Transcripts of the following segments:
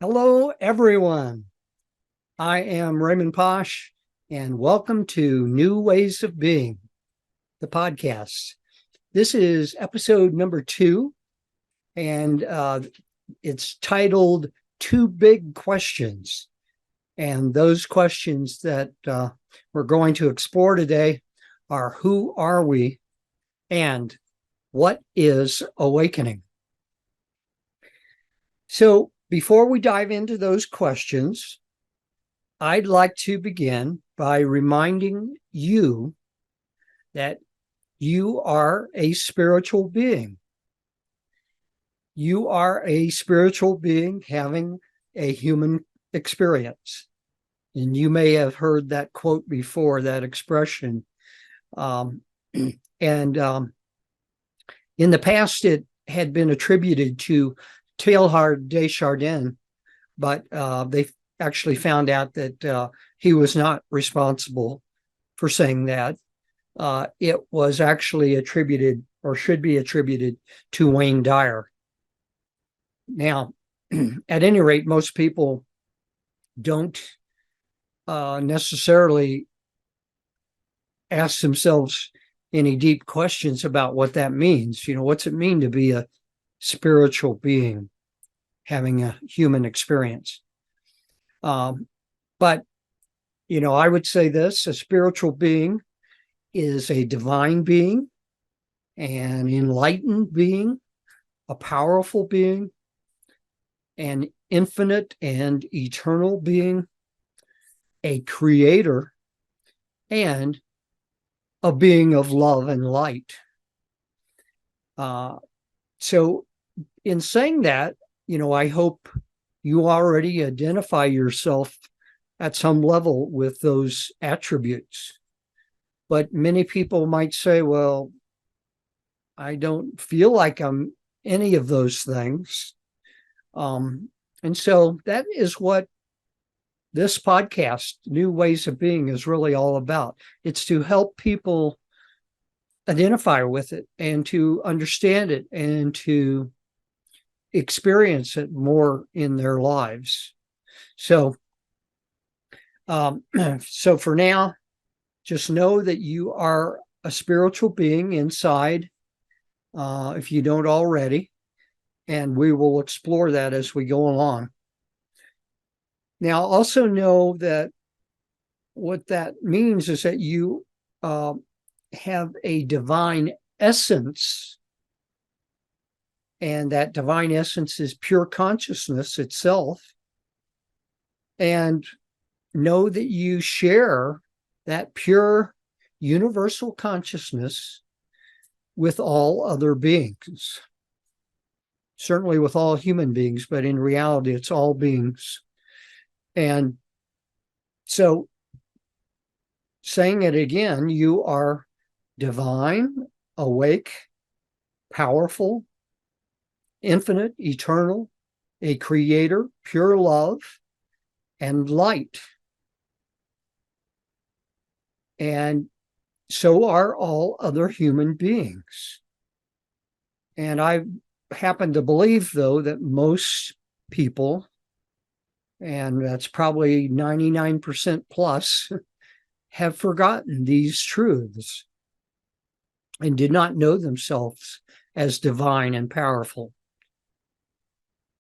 Hello, everyone. I am Raymond Posch, and welcome to New Ways of Being, the podcast. This is episode number 2, and it's titled Two Big Questions. And those questions that we're going to explore today are: who are we? And what is awakening? So, before we dive into those questions, I'd like to begin by reminding you that you are a spiritual being. You are a spiritual being having a human experience. And you may have heard that quote before, that expression. In the past, it had been attributed to Teilhard de Chardin, but they actually found out that he was not responsible for saying that. It was actually attributed, or should be attributed, to Wayne Dyer. Now, at any rate, most people don't necessarily ask themselves any deep questions about what that means. What's it mean to be a spiritual being having a human experience? But, I would say this: a spiritual being is a divine being, an enlightened being, a powerful being, an infinite and eternal being, a creator, and a being of love and light. So in saying that, I hope you already identify yourself at some level with those attributes. But many people might say, well, I don't feel like I'm any of those things. And so that is what this podcast, New Ways of Being, is really all about. It's to help people identify with it and to understand it and to experience it more in their lives. So for now, just know that you are a spiritual being inside, if you don't already, and we will explore that as we go along. Now, also know that what that means is that you have a divine essence, and that divine essence is pure consciousness itself. And know that you share that pure universal consciousness with all other beings, certainly with all human beings, but in reality, it's all beings. And so, saying it again, you are divine, awake, powerful, infinite, eternal, a creator, pure love, and light. And so are all other human beings. And I happen to believe, though, that most people, and that's probably 99% plus, have forgotten these truths and did not know themselves as divine and powerful.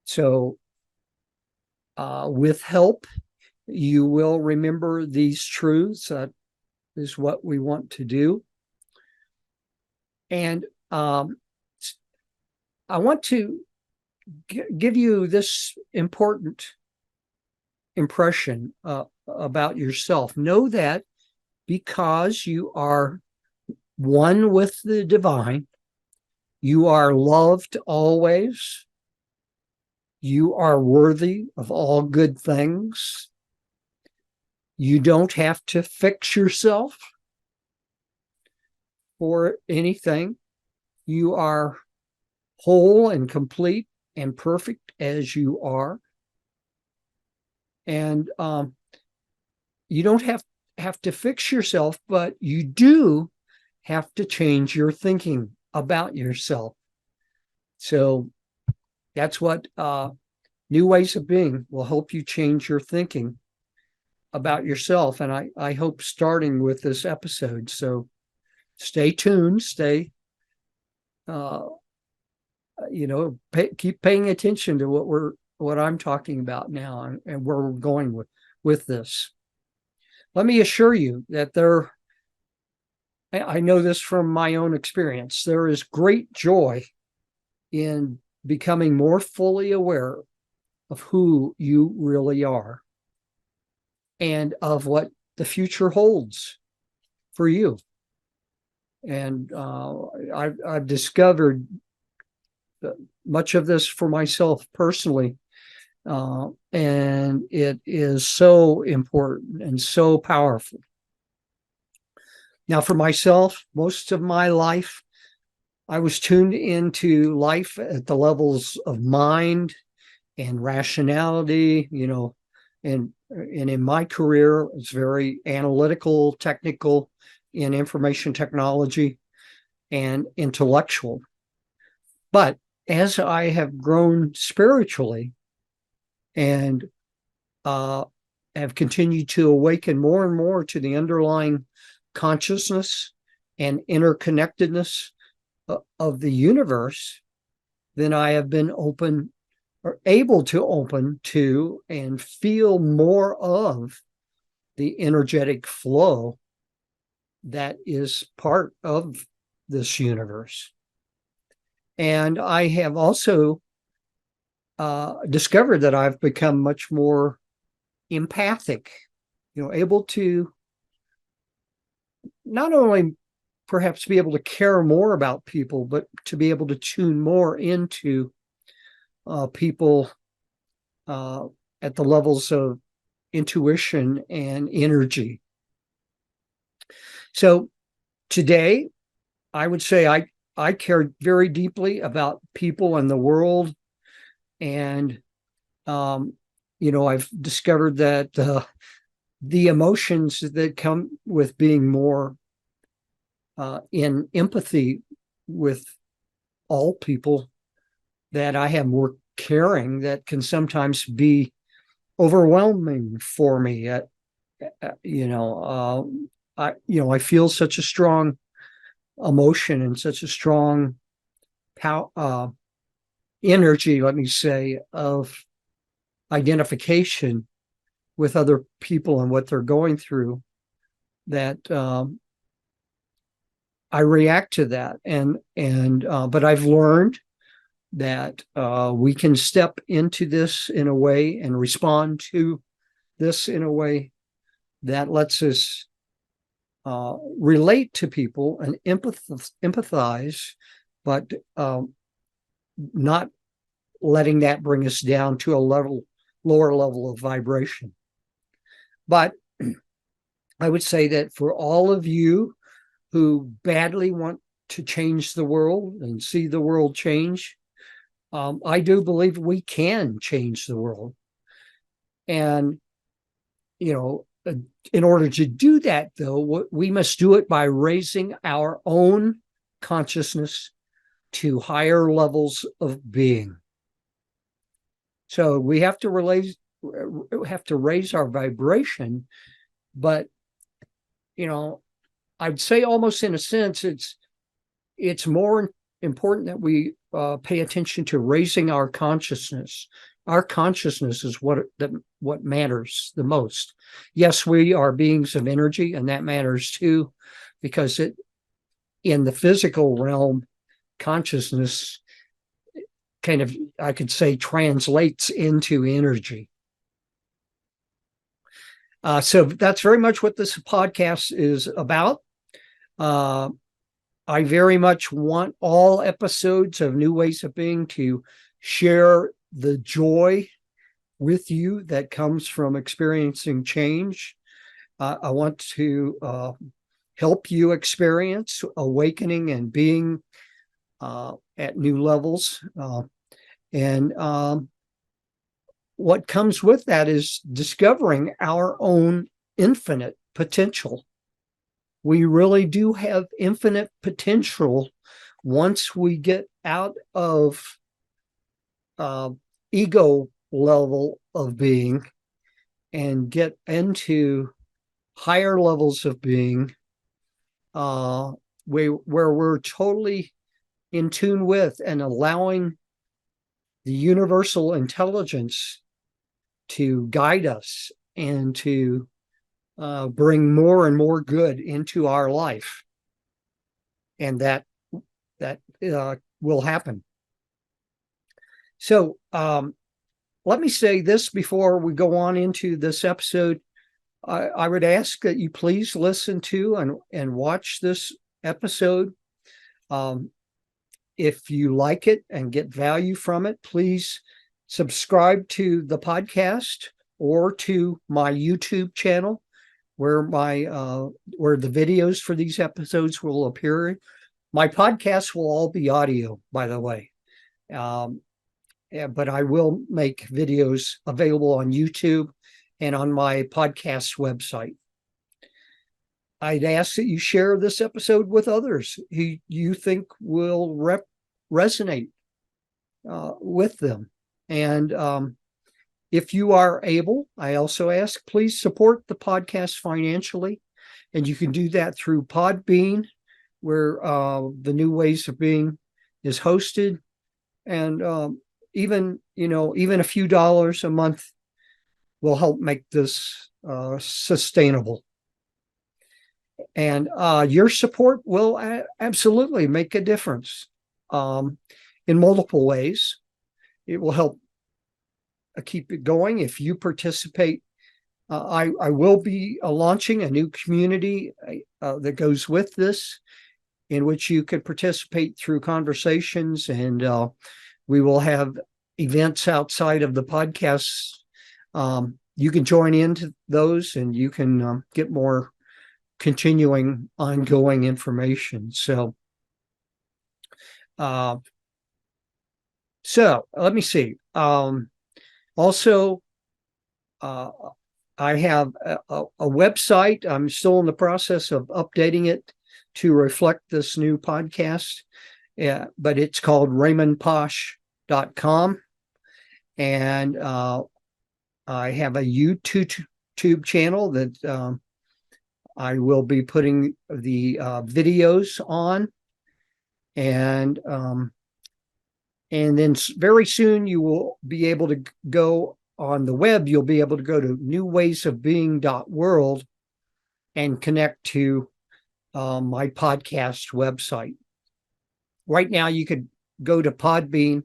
So with help, you will remember these truths. That is what we want to do. And I want to give you this important impression about yourself. Know that because you are one with the divine, you are loved always. You are worthy of all good things. You don't have to fix yourself for anything. You are whole and complete and perfect as you are. And you don't have to fix yourself, but you do have to change your thinking about yourself. So that's what New ways of being will help you change your thinking about yourself. And I hope starting with this episode. So stay tuned, uh, keep paying attention to what I'm talking about now and where we're going with this. Let me assure you that I know this from my own experience. There is great joy in becoming more fully aware of who you really are and of what the future holds for you. And I've discovered much of this for myself personally, and it is so important and so powerful. Now, for myself, most of my life, I was tuned into life at the levels of mind and rationality, and in my career, it's very analytical, technical, in information technology, and intellectual. But as I have grown spiritually and have continued to awaken more and more to the underlying consciousness and interconnectedness of the universe, then I have been open or able to open to and feel more of the energetic flow that is part of this universe. And I have also discovered that I've become much more empathic, able to not only perhaps be able to care more about people, but to be able to tune more into people at the levels of intuition and energy. So today, I would say I care very deeply about people and the world. And, I've discovered that the emotions that come with being more in empathy with all people, that I have more caring, that can sometimes be overwhelming for me. I feel such a strong emotion and such a strong energy, let me say, of identification with other people and what they're going through, that I react to that. But I've learned that we can step into this in a way and respond to this in a way that lets us relate to people and empathize, but not letting that bring us down to a lower level of vibration. But I would say that for all of you who badly want to change the world and see the world change, I do believe we can change the world. And, in order to do that, though, we must do it by raising our own consciousness to higher levels of being. So we have to raise our vibration, but I'd say almost in a sense it's more important that we pay attention to raising our consciousness. Our consciousness is what matters the most. Yes, we are beings of energy, and that matters too, because in the physical realm, consciousness kind of, I could say, translates into energy. So that's very much what this podcast is about. I very much want all episodes of New Ways of Being to share the joy with you that comes from experiencing change. I want to help you experience awakening and being at new levels. And what comes with that is discovering our own infinite potential. We really do have infinite potential once we get out of ego level of being and get into higher levels of being, where we're totally in tune with and allowing the universal intelligence to guide us and to bring more and more good into our life. And that will happen. So let me say this before we go on into this episode. I would ask that you please listen to and watch this episode. If you like it and get value from it, please subscribe to the podcast or to my YouTube channel, where where the videos for these episodes will appear. My podcasts will all be audio, by the way, but I will make videos available on YouTube and on my podcast website. I'd ask that you share this episode with others who you think will resonate with them. And if you are able, I also ask, please support the podcast financially. And you can do that through Podbean, where the New Ways of Being is hosted. And even a few dollars a month will help make this sustainable. And your support will absolutely make a difference in multiple ways. It will help keep it going. If you participate, I will be launching a new community that goes with this, in which you can participate through conversations, and we will have events outside of the podcasts. You can join into those, and you can get more continuing, ongoing information. So let me see. Also, I have a website. I'm still in the process of updating it to reflect this new podcast, but it's called RaymondPosch.com. And I have a YouTube channel that I will be putting the videos on. And then very soon you will be able to go on the web. You'll be able to go to newwaysofbeing.world and connect to my podcast website. Right now, you could go to Podbean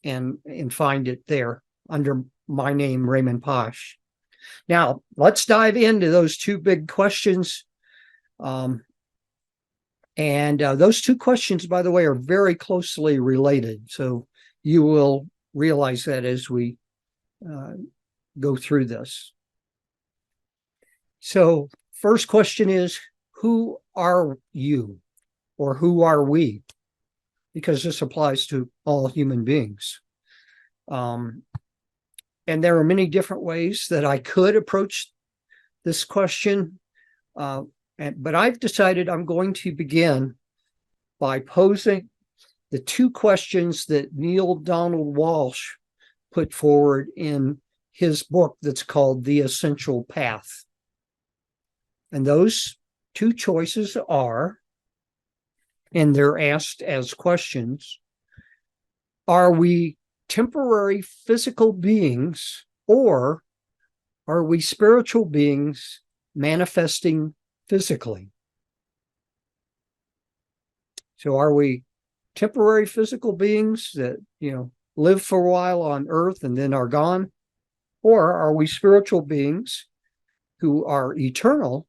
and find it there under my name, Raymond Posch. Now, let's dive into those two big questions. And those two questions, by the way, are very closely related. So you will realize that as we go through this. So first question is, who are you, or who are we? Because this applies to all human beings. And there are many different ways that I could approach this question. But I've decided I'm going to begin by posing the two questions that Neil Donald Walsh put forward in his book that's called The Essential Path. And those two choices are, and they're asked as questions, are we temporary physical beings, or are we spiritual beings manifesting physically? So are we temporary physical beings that, live for a while on earth and then are gone? Or are we spiritual beings who are eternal,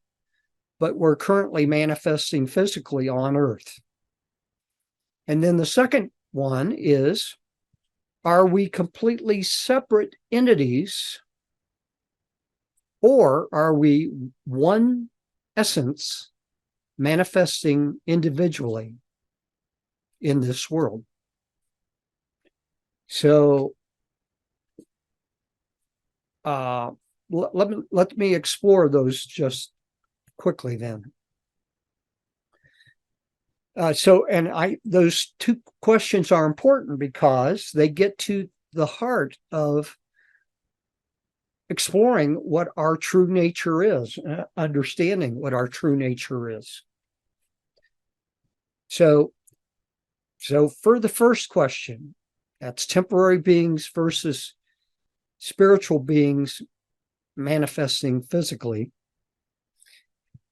but we're currently manifesting physically on earth? And then the second one is, are we completely separate entities, or are we one essence manifesting individually in this world? So let me explore those just quickly then. Those two questions are important because they get to the heart of exploring what our true nature is, understanding what our true nature is. So for the first question, that's temporary beings versus spiritual beings manifesting physically.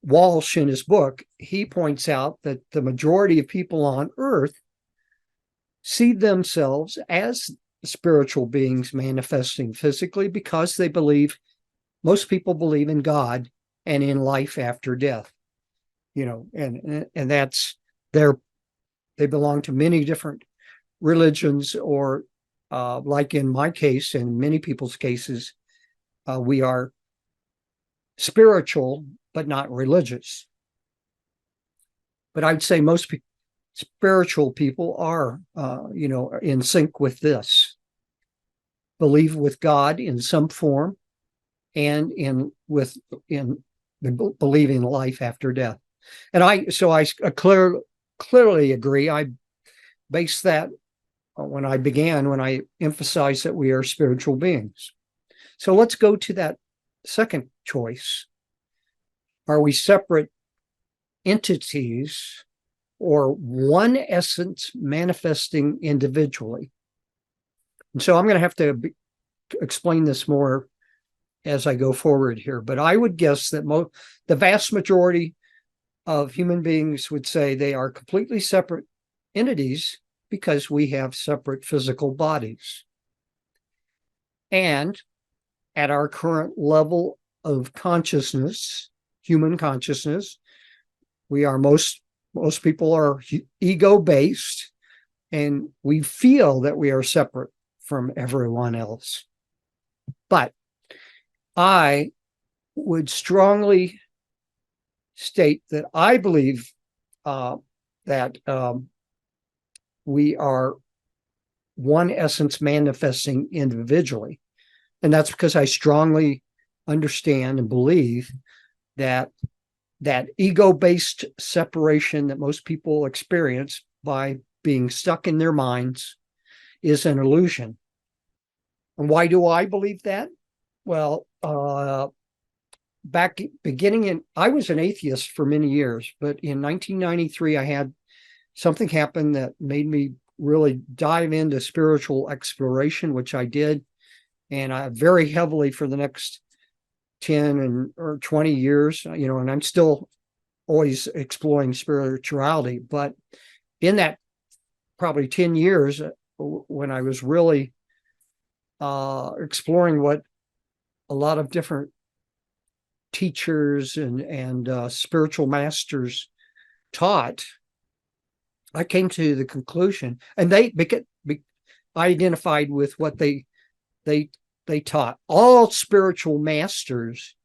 Walsh, in his book, he points out that the majority of people on Earth see themselves as spiritual beings manifesting physically because they believe, most people believe in God and in life after death. And that's they belong to many different religions, or like in my case and many people's cases, we are spiritual but not religious. But I'd say most spiritual people are, in sync with this, believe with God in some form, and in believing life after death. And I clearly agree. I based that when I emphasized that we are spiritual beings. So let's go to that second choice. Are we separate entities or one essence manifesting individually? And so I'm going to have to explain this more as I go forward here, but I would guess that the vast majority of human beings would say they are completely separate entities because we have separate physical bodies. And at our current level of consciousness, human consciousness, we are most people are ego-based, and we feel that we are separate from everyone else. But I would strongly state that I believe that we are one essence manifesting individually. And that's because I strongly understand and believe that ego-based separation that most people experience by being stuck in their minds is an illusion. And why do I believe that? Well, I was an atheist for many years, but in 1993, I had something happen that made me really dive into spiritual exploration, which I did. And I very heavily for the next 10 or 20 years, and I'm still always exploring spirituality. But in that probably 10 years, when I was really exploring what a lot of different teachers and spiritual masters taught, I came to the conclusion, and I identified with what they taught. All spiritual masters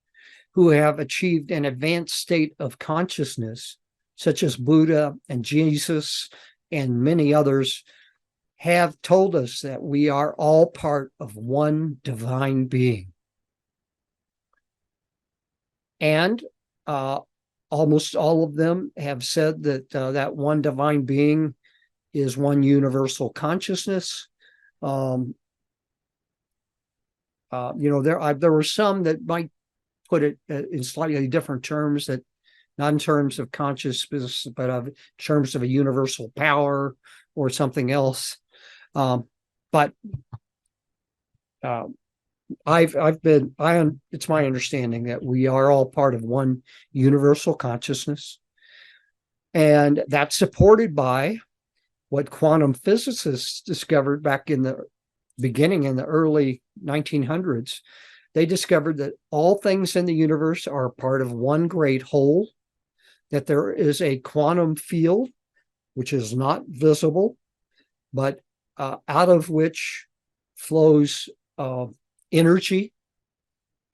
who have achieved an advanced state of consciousness, such as Buddha and Jesus and many others, have told us that we are all part of one divine being. And almost all of them have said that that one divine being is one universal consciousness. There were some that might put it in slightly different terms, that not in terms of consciousness, but of terms of a universal power or something else. It's my understanding that we are all part of one universal consciousness. And that's supported by what quantum physicists discovered back in the beginning, in the early 1900s. They discovered that all things in the universe are part of one great whole, that there is a quantum field, which is not visible, but out of which flows energy,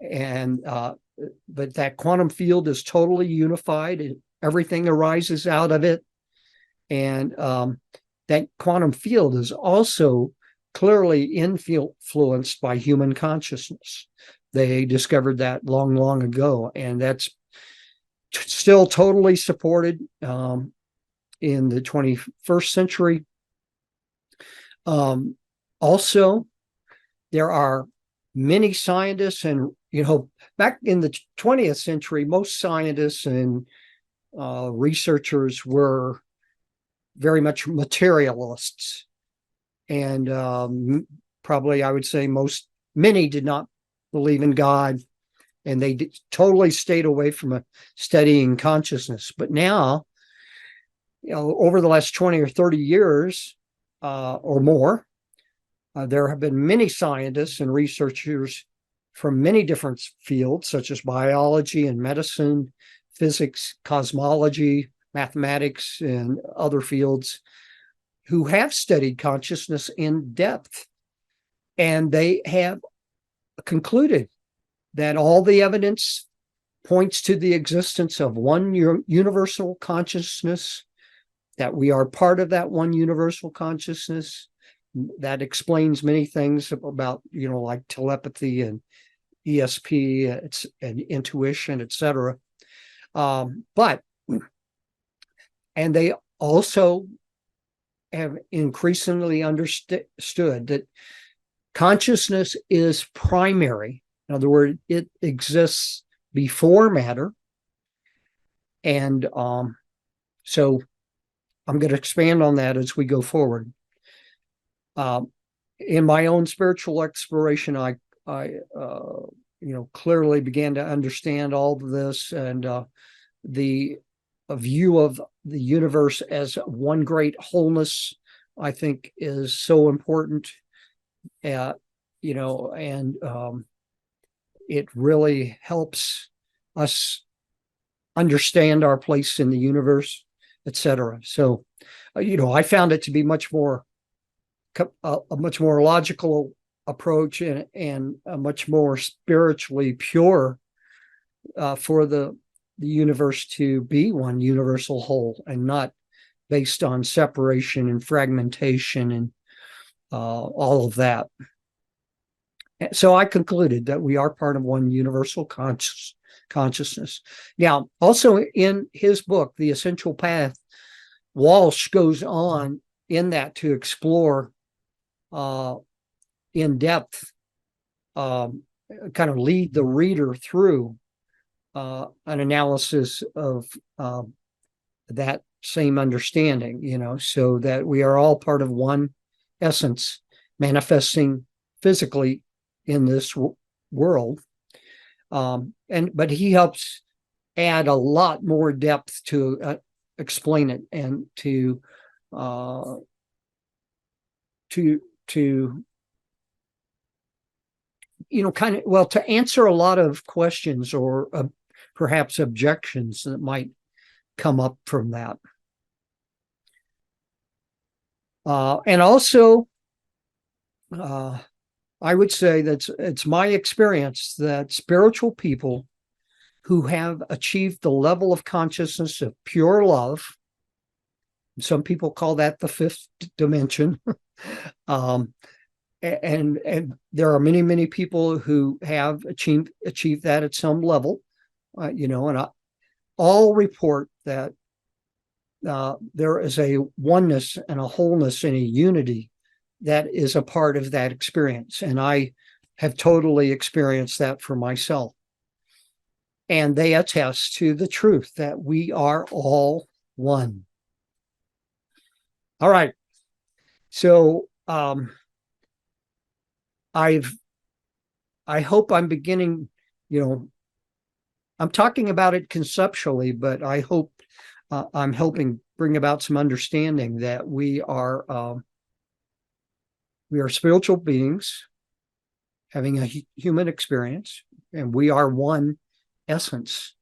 and but that quantum field is totally unified, and everything arises out of it. And that quantum field is also clearly influenced by human consciousness. They discovered that long, long ago, and that's still totally supported in the 21st century. Also, there are many scientists, and back in the 20th century, most scientists and researchers were very much materialists, and probably I would say many did not believe in God, and they totally stayed away from studying consciousness. But now, over the last 20 or 30 years or more, there have been many scientists and researchers from many different fields, such as biology and medicine, physics, cosmology, mathematics, and other fields, who have studied consciousness in depth. And they have concluded that all the evidence points to the existence of one universal consciousness, that we are part of that one universal consciousness. That explains many things about, like telepathy and ESP and intuition, etc. And they also have increasingly understood that consciousness is primary. In other words, it exists before matter. And so I'm going to expand on that as we go forward. In my own spiritual exploration, I clearly began to understand all of this, and the view of the universe as one great wholeness, I think, is so important. And it really helps us understand our place in the universe, etc. So, I found it to be a much more logical approach, and a much more spiritually pure for the universe to be one universal whole, and not based on separation and fragmentation and all of that. So I concluded that we are part of one universal consciousness. Now, also in his book, The Essential Path, Walsh goes on in that to explore in depth, kind of lead the reader through an analysis of that same understanding, so that we are all part of one essence manifesting physically in this world. But he helps add a lot more depth to explain it, and to to answer a lot of questions, or perhaps objections that might come up from that. And also, I would say that it's my experience that spiritual people who have achieved the level of consciousness of pure love, some people call that the fifth dimension, and there are many, many people who have achieved that at some level, and all report that there is a oneness and a wholeness and a unity that is a part of that experience. And I have totally experienced that for myself. And they attest to the truth that we are all one. All right. So I hope I'm beginning, I'm talking about it conceptually, but I hope I'm helping bring about some understanding that we are spiritual beings having a human experience, and we are one essence.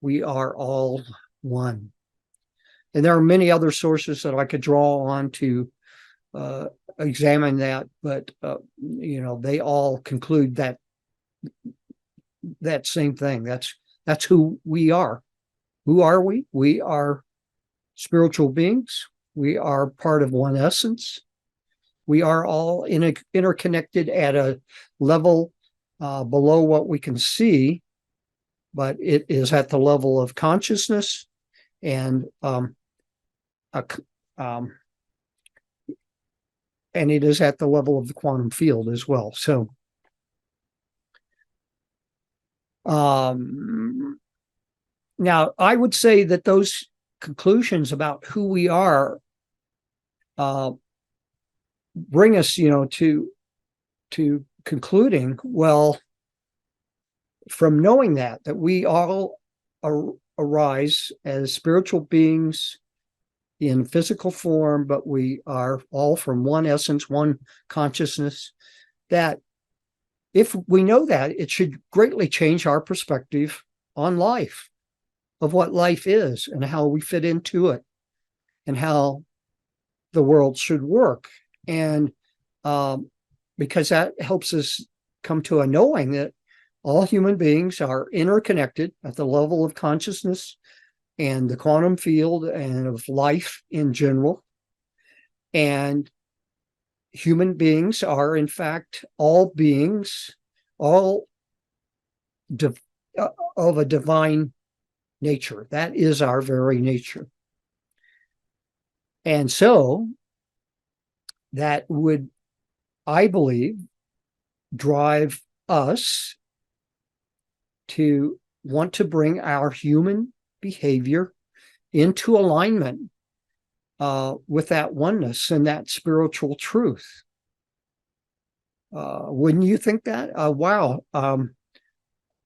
We are all one. And there are many other sources that I could draw on to examine that, but they all conclude that same thing. That's who we are. Who are we? We are spiritual beings. We are part of one essence. We are all interconnected at a level below what we can see, but it is at the level of consciousness, and it is at the level of the quantum field as well. So Now, I would say that those conclusions about who we are bring us, to concluding, well, from knowing that we all arise as spiritual beings in physical form, but we are all from one essence, one consciousness, that if we know that, it should greatly change our perspective on life, of what life is and how we fit into it and how the world should work. And because that helps us come to a knowing that all human beings are interconnected at the level of consciousness and the quantum field and of life in general. And human beings are, in fact, all beings, all of a divine nature. That is our very nature. And so that would, I believe, drive us to want to bring our human behavior into alignment with that oneness and that spiritual truth. Wouldn't you think that? Wow.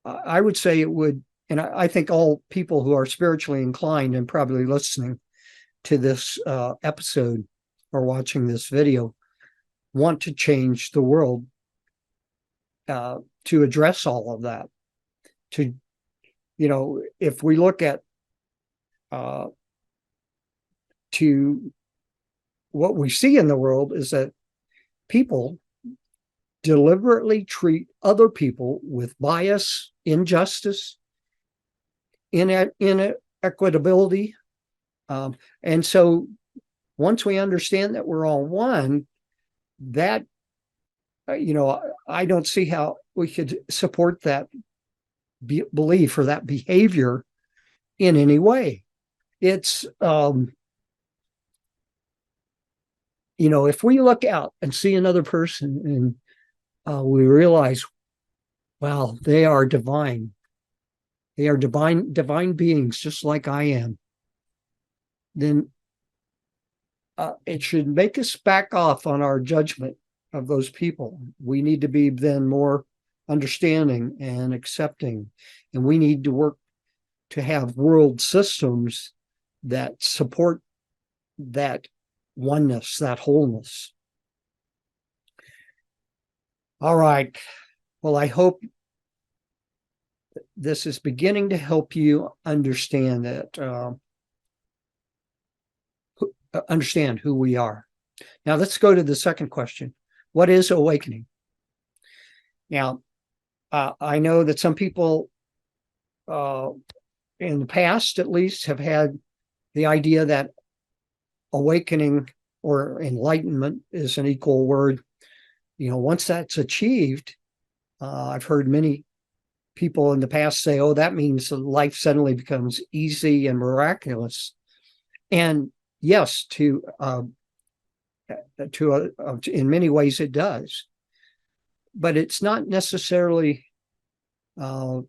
I would say it would, and I think all people who are spiritually inclined and probably listening to this episode or watching this video want to change the world to address all of that. To, if we look at to what we see in the world is that people deliberately treat other people with bias, injustice, inequitability. And so once we understand that we're all one, that, I don't see how we could support that belief or that behavior in any way. It's, if we look out and see another person and we realize, wow, they are divine. They are divine beings, just like I am. Then it should make us back off on our judgment of those people. We need to be then more understanding and accepting, and we need to work to have world systems that support that oneness, that wholeness. All right. Well, I hope this is beginning to help you understand that, understand who we are. Now, let's go to the second question. What is awakening? Now, I know that some people in the past, at least, have had the idea that awakening or enlightenment is an equal word. Once that's achieved, I've heard many people in the past say, oh, that means life suddenly becomes easy and miraculous. And yes, in many ways it does. But it's not necessarily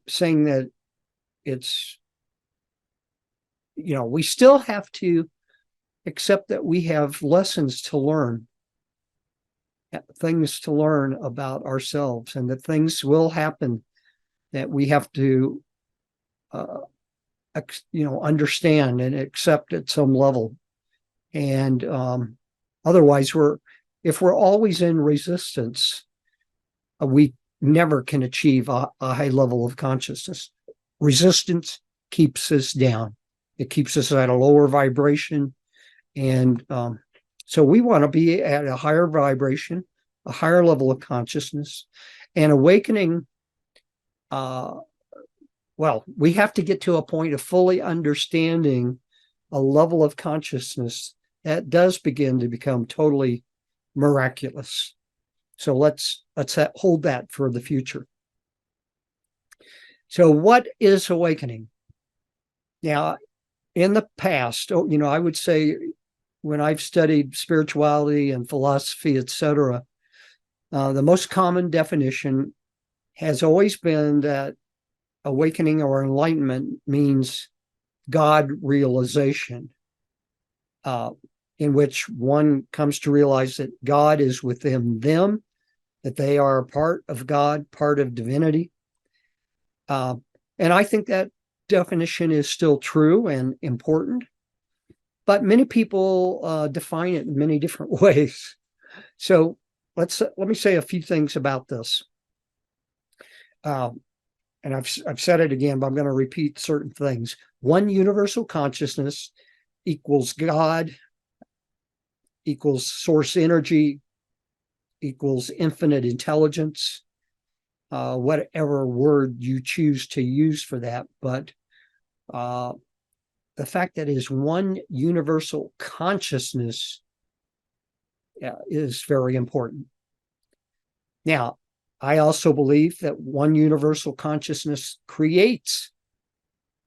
saying that it's, we still have to accept that we have lessons to learn, things to learn about ourselves, and that things will happen that we have to, understand and accept at some level. And otherwise, if we're always in resistance, we never can achieve a high level of consciousness. Resistance keeps us down. It keeps us at a lower vibration. And so we want to be at a higher vibration, a higher level of consciousness. And awakening, we have to get to a point of fully understanding a level of consciousness that does begin to become totally miraculous. So let's hold that for the future. So what is awakening? Now, in the past, I would say when I've studied spirituality and philosophy, etc., the most common definition has always been that awakening or enlightenment means God realization, in which one comes to realize that God is within them, that they are a part of God, part of divinity. And I think that definition is still true and important, but many people define it in many different ways. So let me say a few things about this. And I've said it again, but I'm going to repeat certain things. One universal consciousness equals God, equals source energy, equals infinite intelligence, whatever word you choose to use for that. But the fact that it is one universal consciousness is very important. Now, I also believe that one universal consciousness creates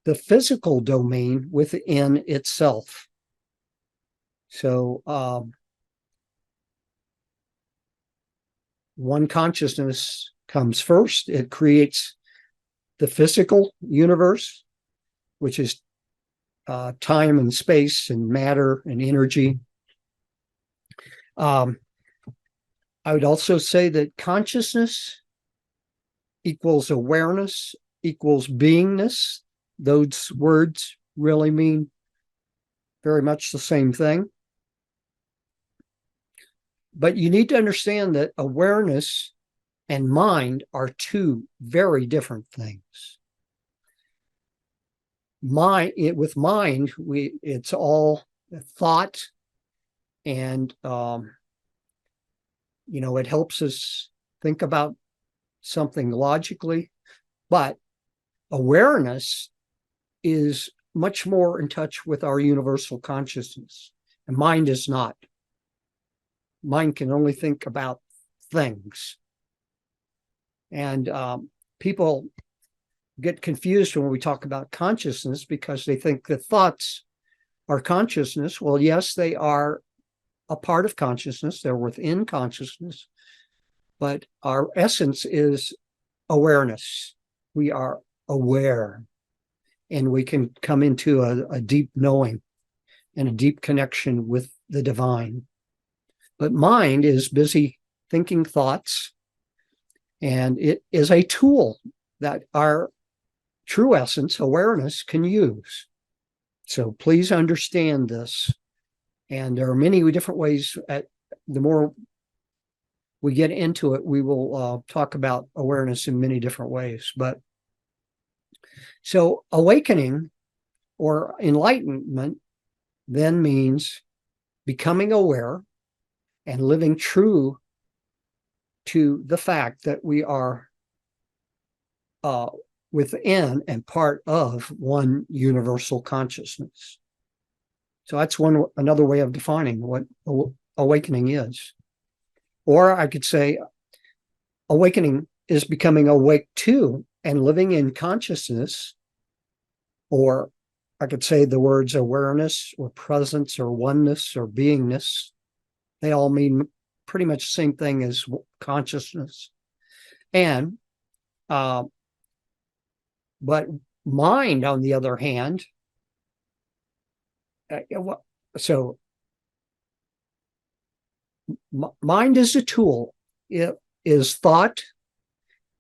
the physical domain within itself. So one consciousness comes first. It creates the physical universe, which is time and space and matter and energy. I would also say that consciousness equals awareness equals beingness. Those words really mean very much the same thing. But you need to understand that awareness and mind are two very different things. With mind, it's all thought, and it helps us think about something logically, but awareness is much more in touch with our universal consciousness, and mind is not. Mind can only think about things. And people get confused when we talk about consciousness because they think that thoughts are consciousness. Well, yes, they are a part of consciousness. They're within consciousness. But our essence is awareness. We are aware, and we can come into a deep knowing and a deep connection with the divine. But mind is busy thinking thoughts, and it is a tool that our true essence, awareness, can use. So please understand this. And there are many different ways. The more we get into it, we will talk about awareness in many different ways. But so awakening or enlightenment then means becoming aware and living true to the fact that we are within and part of one universal consciousness. So that's another way of defining what awakening is. Or I could say awakening is becoming awake to and living in consciousness. Or I could say the words awareness or presence or oneness or beingness. They all mean pretty much the same thing as consciousness. And but mind, on the other hand, so mind is a tool. It is thought,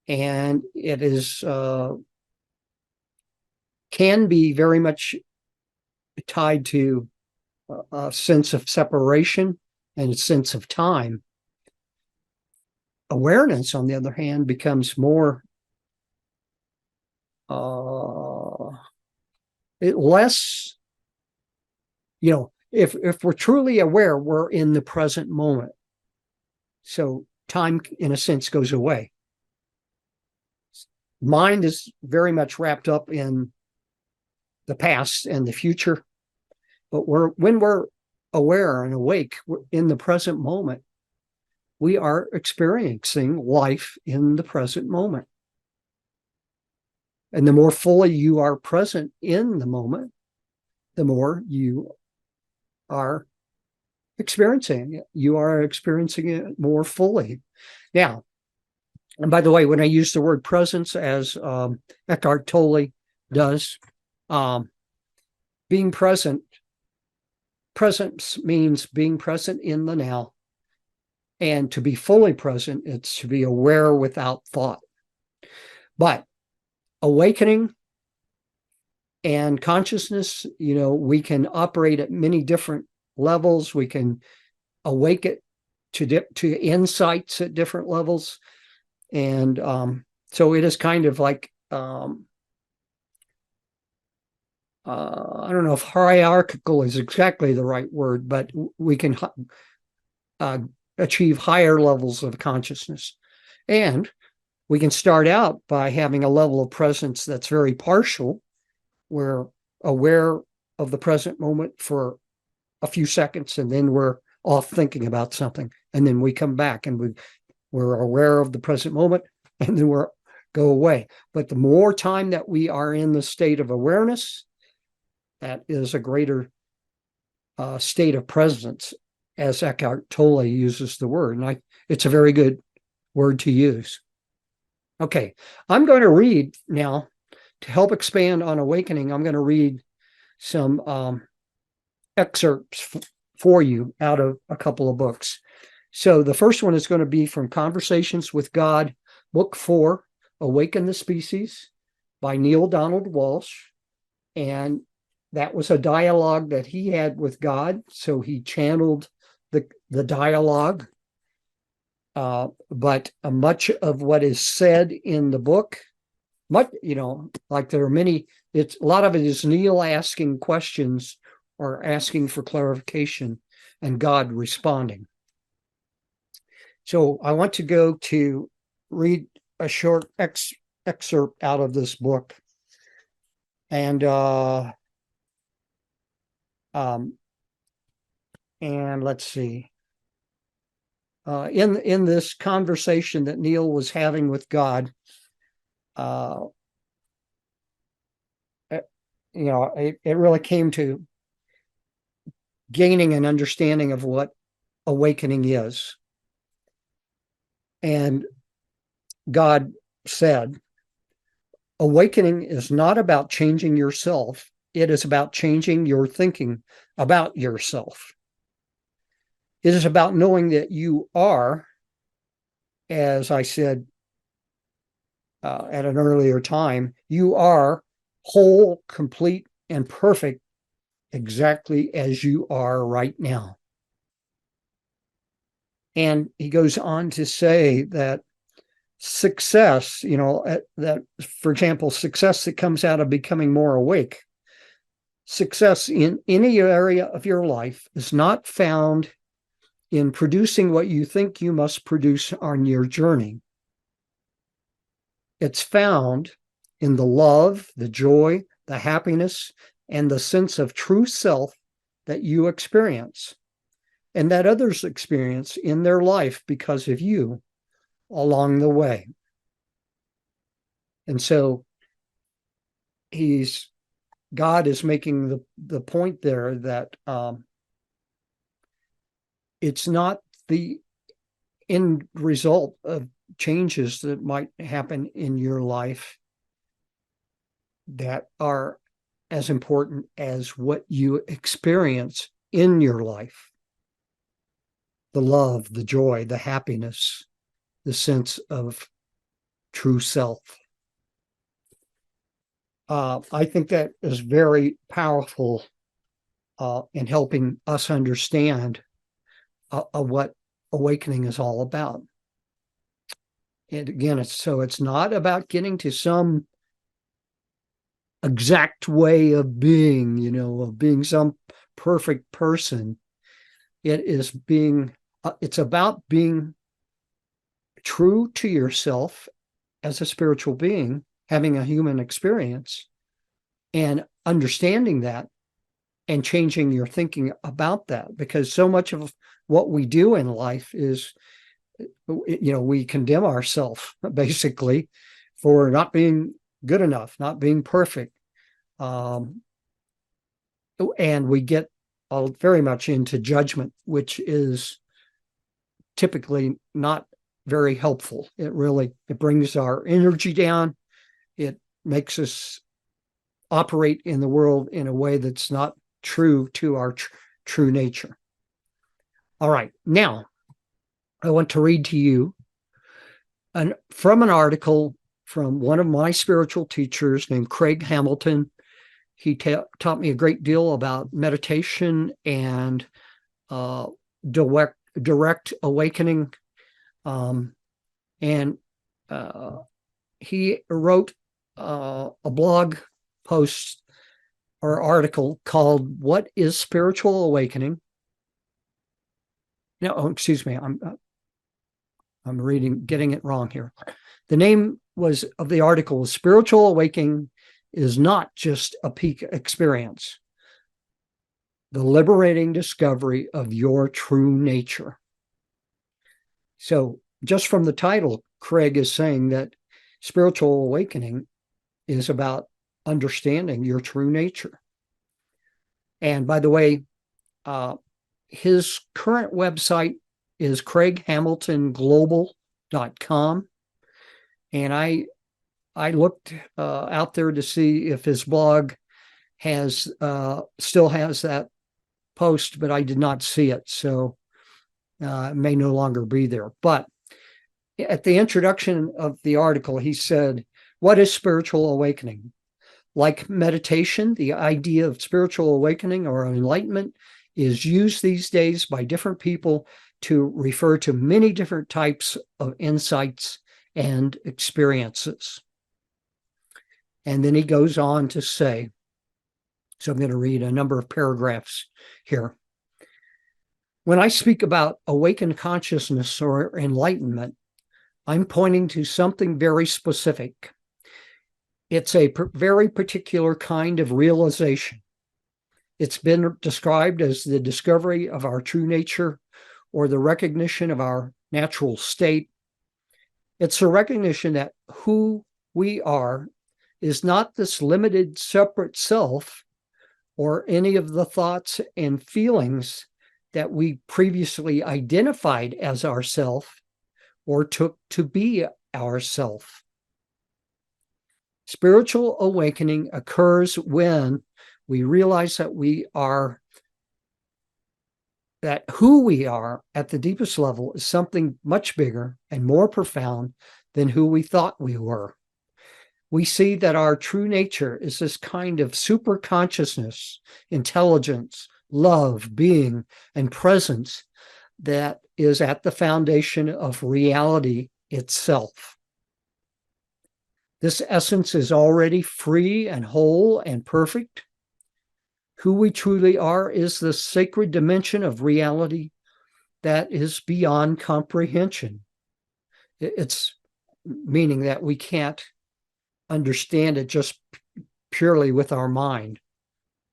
and it is can be very much tied to a sense of separation and a sense of time. Awareness, on the other hand, becomes more less, if we're truly aware, we're in the present moment. So time, in a sense, goes away. Mind is very much wrapped up in the past and the future. But when we're aware and awake, we're in the present moment, we are experiencing life in the present moment. And the more fully you are present in the moment, the more you are experiencing it. You are experiencing it more fully. Now, And by the way, when I use the word presence, as Eckhart Tolle does, um, being present, presence means being present in the now. And to be fully present, it's to be aware without thought. But awakening and consciousness, we can operate at many different levels. We can awake it to insights at different levels. And so it is kind of like, I don't know if hierarchical is exactly the right word, but we can achieve higher levels of consciousness. And we can start out by having a level of presence that's very partial. We're aware of the present moment for a few seconds, and then we're off thinking about something. And then we come back and we're aware of the present moment, and then we're go away. But the more time that we are in the state of awareness, that is a greater state of presence, as Eckhart Tolle uses the word. And it's a very good word to use. Okay, I'm going to read now to help expand on awakening. I'm going to read some excerpts for you out of a couple of books. So the first one is going to be from Conversations with God, Book 4, Awaken the Species by Neil Donald Walsh. And that was a dialogue that he had with God. So he channeled the dialogue. But much of what is said in the book, like there are many, a lot of it is Neil asking questions or asking for clarification and God responding. So I want to go to read a short excerpt out of this book. And let's see. In this conversation that Neil was having with God, it really came to gaining an understanding of what awakening is. And God said, awakening is not about changing yourself. It is about changing your thinking about yourself. It is about knowing that you are, as I said at an earlier time, you are whole, complete, and perfect exactly as you are right now. And he goes on to say that success, that, for example, success that comes out of becoming more awake, success in any area of your life is not found in producing what you think you must produce on your journey. It's found in the love, the joy, the happiness, and the sense of true self that you experience and that others experience in their life because of you along the way. And so God is making the point there that it's not the end result of changes that might happen in your life that are as important as what you experience in your life. The love, the joy, the happiness, the sense of true self. I think that is very powerful in helping us understand what awakening is all about. And again, it's not about getting to some exact way of being, of being some perfect person. It's about being true to yourself as a spiritual being, having a human experience and understanding that and changing your thinking about that. Because so much of what we do in life is, we condemn ourselves basically for not being good enough, not being perfect. And we get very much into judgment, which is typically not very helpful. It brings our energy down. It makes us operate in the world in a way that's not true to our true nature. All right, now I want to read to you from an article from one of my spiritual teachers named Craig Hamilton. He taught me a great deal about meditation and direct awakening. And he wrote a blog post or article called "What is Spiritual Awakening?" No, excuse me, I'm getting it wrong here. The name of the article was "Spiritual Awakening is Not Just a Peak Experience. The Liberating Discovery of Your True Nature." So just from the title, Craig is saying that spiritual awakening is about understanding your true nature. And by the way, his current website is craighamiltonglobal.com. And I looked out there to see if his blog still has that post, but I did not see it. So it may no longer be there. But at the introduction of the article, he said, "What is spiritual awakening? Like meditation, the idea of spiritual awakening or enlightenment is used these days by different people to refer to many different types of insights and experiences." And then he goes on to say, so I'm going to read a number of paragraphs here. "When I speak about awakened consciousness or enlightenment, I'm pointing to something very specific. It's a very particular kind of realization. It's been described as the discovery of our true nature or the recognition of our natural state. It's a recognition that who we are is not this limited separate self or any of the thoughts and feelings that we previously identified as ourself or took to be ourself. Spiritual awakening occurs when we realize that who we are at the deepest level is something much bigger and more profound than who we thought we were. We see that our true nature is this kind of super consciousness, intelligence, love, being, and presence that is at the foundation of reality itself. This essence is already free and whole and perfect. Who we truly are is the sacred dimension of reality that is beyond comprehension. It's meaning that we can't understand it just purely with our mind.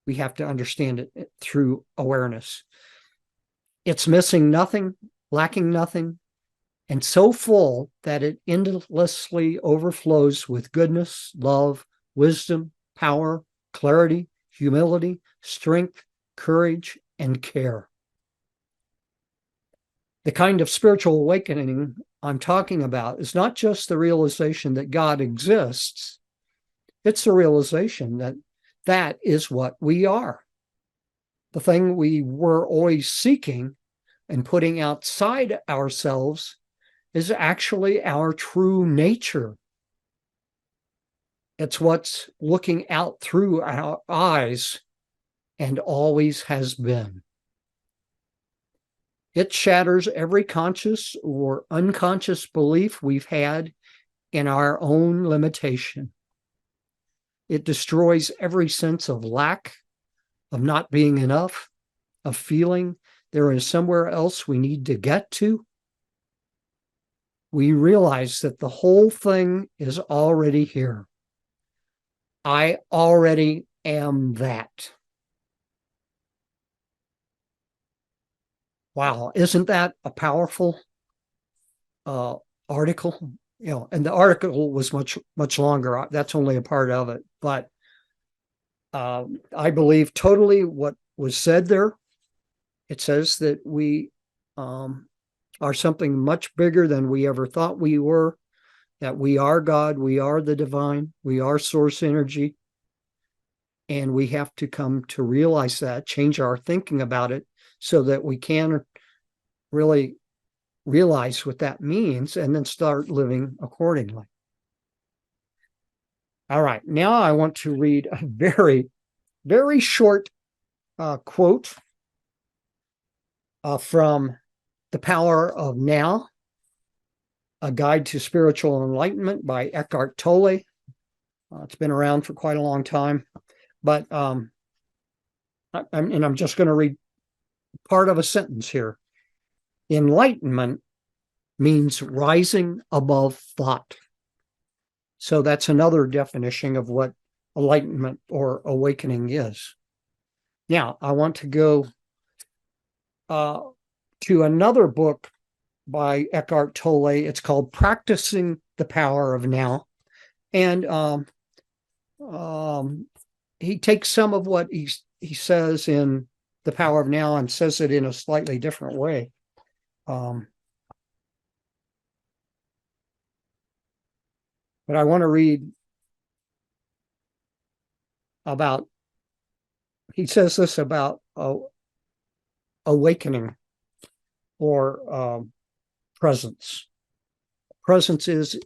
We have to understand it through awareness. It's missing nothing, lacking nothing, and so full that it endlessly overflows with goodness, love, wisdom, power, clarity, humility, strength, courage, and care. The kind of spiritual awakening I'm talking about is not just the realization that God exists, it's the realization that that is what we are. The thing we were always seeking and putting outside ourselves is actually our true nature. It's what's looking out through our eyes and always has been. It shatters every conscious or unconscious belief we've had in our own limitation. It destroys every sense of lack, of not being enough, of feeling there is somewhere else we need to get to. We realize that the whole thing is already here. I already am that. Wow, isn't that a powerful article? And the article was much longer. That's only a part of it, but I believe totally what was said there. It says that we are something much bigger than we ever thought we were, that we are God, we are the divine, we are source energy. And we have to come to realize that, change our thinking about it so that we can really realize what that means and then start living accordingly. All right, now I want to read a very, very short quote from The Power of Now, A Guide to Spiritual Enlightenment by Eckhart Tolle. It's been around for quite a long time, but I'm just going to read part of a sentence here. Enlightenment means rising above thought. So that's another definition of what enlightenment or awakening is. Now, I want to go to another book by Eckhart Tolle. It's called Practicing the Power of Now. And he takes some of what he says in The Power of Now and says it in a slightly different way. But I want to read about, he says this about awakening or presence. Presence is,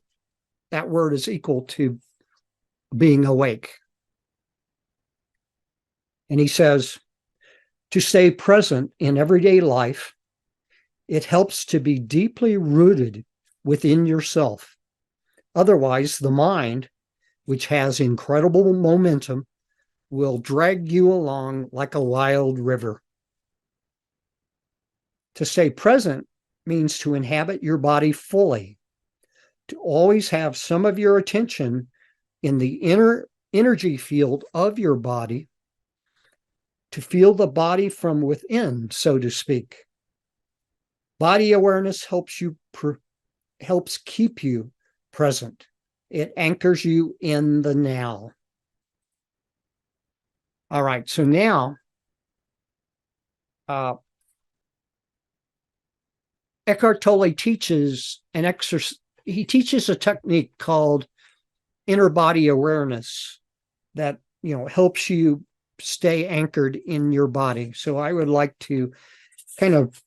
that word is equal to being awake. And he says, to stay present in everyday life, it helps to be deeply rooted within yourself. Otherwise, the mind, which has incredible momentum, will drag you along like a wild river. To stay present means to inhabit your body fully, to always have some of your attention in the inner energy field of your body, to feel the body from within, so to speak. Body awareness helps keep you present. It anchors you in the now. All right, so now Eckhart Tolle teaches an exercise. He teaches a technique called inner body awareness that helps you stay anchored in your body. So I would like to kind of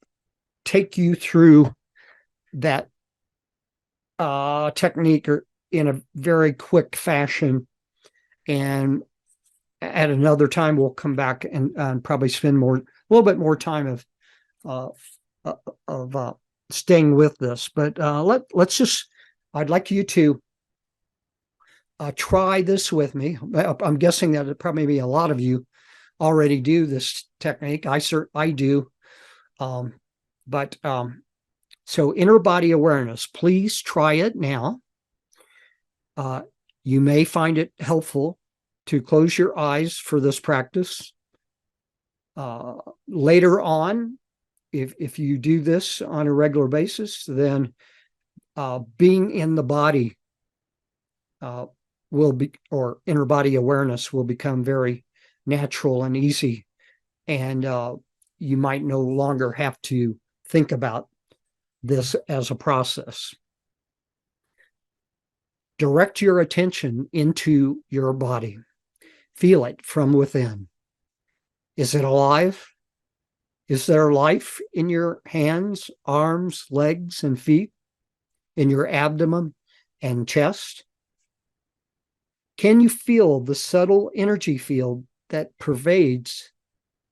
take you through that technique in a very quick fashion, and at another time we'll come back and probably spend a little bit more time of staying with this. But let's just, I'd like you to try this with me. I'm guessing that probably be a lot of you already do this technique. I do. So inner body awareness, please try it now. You may find it helpful to close your eyes for this practice. Later on, if you do this on a regular basis, then being in the body or inner body awareness will become very natural and easy. And you might no longer have to think about this as a process. Direct your attention into your body. Feel it from within. Is it alive? Is there life in your hands, arms, legs, and feet? In your abdomen and chest? Can you feel the subtle energy field that pervades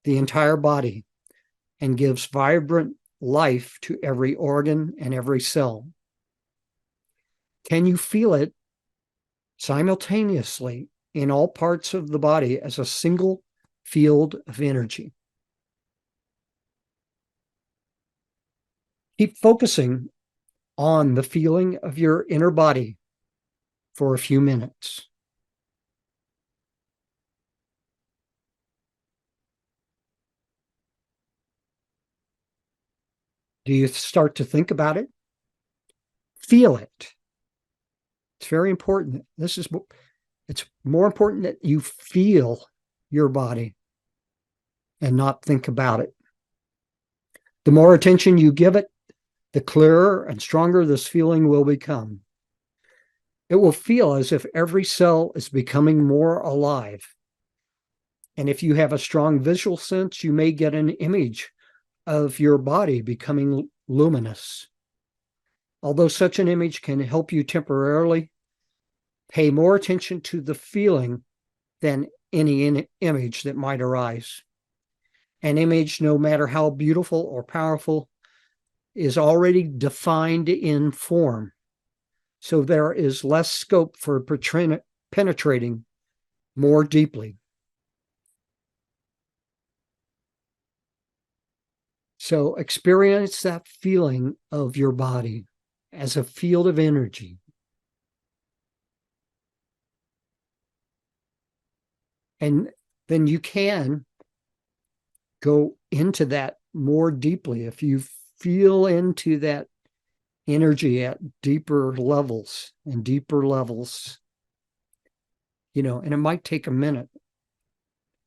the entire body and gives vibrant life to every organ and every cell? Can you feel it simultaneously in all parts of the body as a single field of energy? Keep focusing on the feeling of your inner body for a few minutes. Do you start to think about it? Feel it. It's very important. It's more important that you feel your body and not think about it. The more attention you give it, the clearer and stronger this feeling will become. It will feel as if every cell is becoming more alive. And if you have a strong visual sense, you may get an image of your body becoming luminous. Although such an image can help you temporarily, pay more attention to the feeling than any image that might arise. An image, no matter how beautiful or powerful, is already defined in form. So there is less scope for penetrating more deeply. So experience that feeling of your body as a field of energy. And then you can go into that more deeply if you feel into that energy at deeper levels, and it might take a minute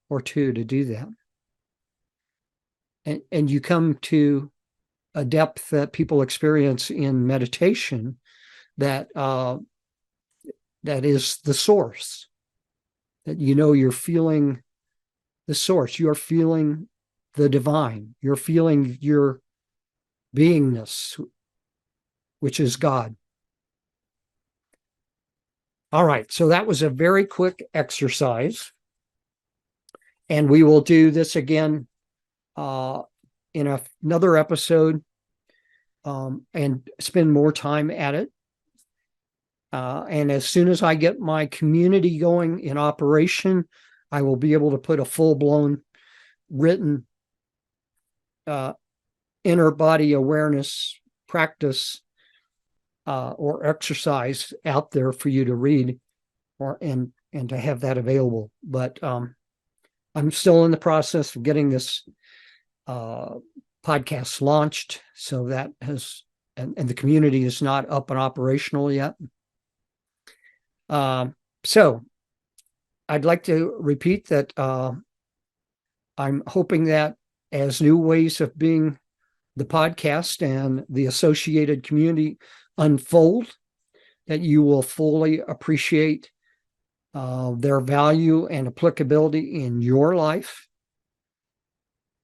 or two to do that. And you come to a depth that people experience in meditation that is the source. That you're feeling the source, you're feeling the divine, you're feeling your beingness, which is God. All right, so that was a very quick exercise. And we will do this again in another episode and spend more time at it. And as soon as I get my community going in operation, I will be able to put a full-blown written inner body awareness practice or exercise out there for you to read and to have that available. But I'm still in the process of getting this podcast launched, so that has, and the community is not up and operational yet. So I'd like to repeat that I'm hoping that as new ways of being the podcast and the associated community unfold, that you will fully appreciate their value and applicability in your life.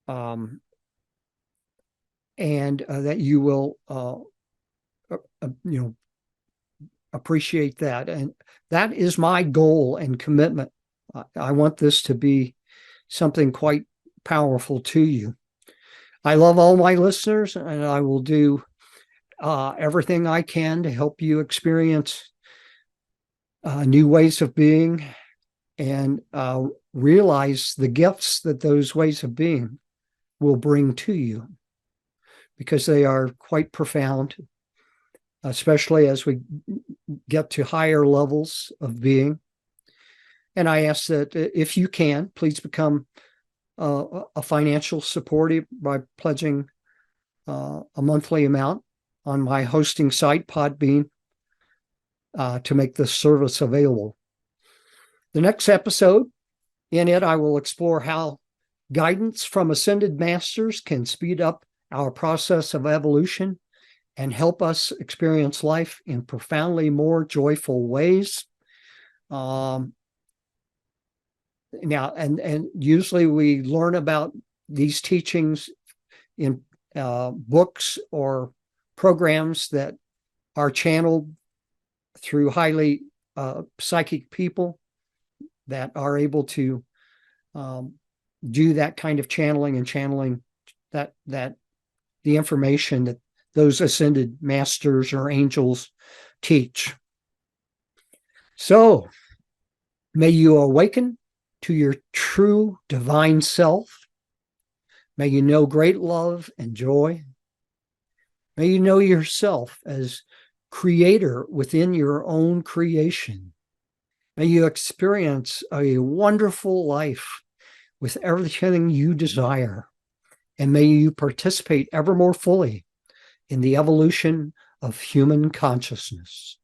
And that you will, appreciate that. And that is my goal and commitment. I want this to be something quite powerful to you. I love all my listeners, and I will do everything I can to help you experience new ways of being and realize the gifts that those ways of being will bring to you, because they are quite profound, especially as we get to higher levels of being. And I ask that if you can, please become a financial supporter by pledging a monthly amount on my hosting site, Podbean, to make this service available. The next episode, in it, I will explore how guidance from ascended masters can speed up our process of evolution and help us experience life in profoundly more joyful ways. Now, and usually we learn about these teachings in books or programs that are channeled through highly psychic people that are able to do that kind of channeling and channeling that the information that those ascended masters or angels teach. So may you awaken to your true divine self. May you know great love and joy. May you know yourself as creator within your own creation. May you experience a wonderful life with everything you desire. And may you participate ever more fully in the evolution of human consciousness.